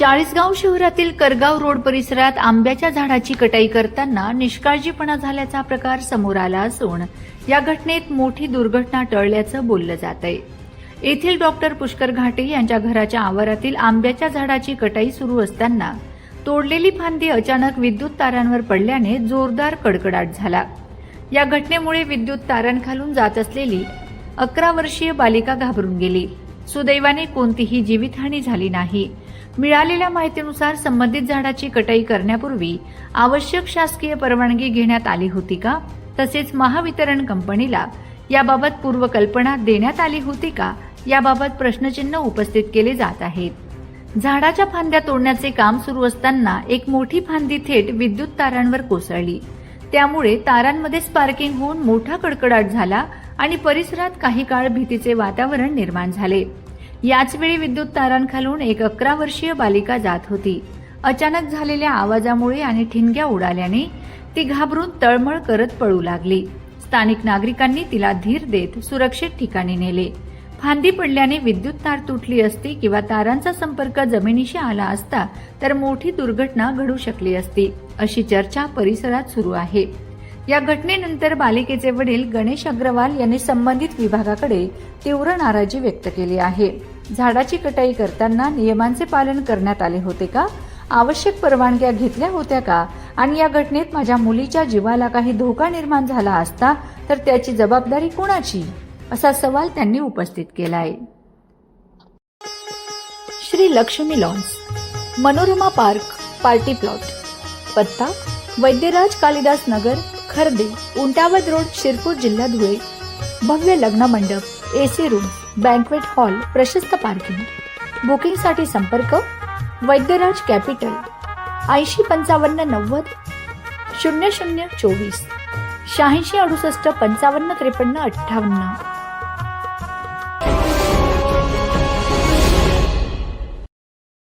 चाळीसगाव शहरातील करगाव रोड परिसरात आंब्याच्या झाडाची कटाई करताना निष्काळजीपणा झाल्याचा प्रकार समोर आला असून या घटनेत मोठी दुर्घटना टळल्याचं बोललं जात आहे। येथील डॉक्टर पुष्कर घाटे यांच्या घराच्या आवारातील आंब्याच्या झाडाची कटाई सुरू असताना तोडलेली फांदी अचानक विद्युत तारांवर पडल्याने जोरदार कडकडाट झाला। या घटनेमुळे विद्युत तारांखालून जात असलेली 11 वर्षीय बालिका घाबरून गेली। सुदैवाने कोणतीही जीवितहानी झाली नाही। मिळालेल्या माहितीनुसार संबंधित झाडाची कटाई करण्यापूर्वी आवश्यक शासकीय परवानगी घेण्यात आली होती का, तसेच महावितरण कंपनीला याबाबत पूर्वकल्पना देण्यात आली होती का, याबाबत प्रश्नचिन्ह उपस्थित केले जात आहेत। झाडाच्या फांद्या तोडण्याचे काम सुरू असताना एक मोठी फांदी थेट विद्युत तारांवर कोसळली। त्यामुळे तारांमध्ये स्पार्किंग होऊन मोठा कडकडाट झाला आणि परिसरात काही काळ भीतीचे वातावरण निर्माण झाले। याच वेळी विद्युत तारांखालून एक 11 वर्षीय बालिका जात होती। अचानक झालेल्या आवाजामुळे आणि ठिणग्या उडाल्याने ती घाबरून तळमळ करत पळू लागली। स्थानिक नागरिकांनी तिला धीर देत सुरक्षित ठिकाणी नेले। फांदी पडल्याने विद्युत तार तुटली असती किंवा तारांचा संपर्क जमिनीशी आला असता तर मोठी दुर्घटना घडू शकली असती, अशी चर्चा परिसरात सुरू आहे। या घटनेनंतर बालिकेचे वडील गणेश अग्रवाल यांनी संबंधित विभागाकडे तीव्र नाराजी व्यक्त केली आहे। झाडाची कटाई करताना नियमांचे पालन करण्यात आले होते का, आवश्यक परवानग्या घेतल्या होत्या का, आणि या घटनेत माझ्या मुलीच्या जीवाला काही धोका निर्माण झाला असता तर त्याची जबाबदारी कोणाची, असा सवाल त्यांनी उपस्थित केला आहे। Shri Lakshmi lawns, Manorama park, party plot, पत्ता वैद्यराज कालिदास नगर, खर्दे, उंटावद रोड, शिरपूर, जिल्हा धुळे। भव्य लग्न मंडप, एसी रूम, बँक्वेट हॉल, प्रशस्त पार्किंग। बुकिंगसाठी संपर्क वैद्यराज कॅपिटल 805590 0024 86 68 55 53 58।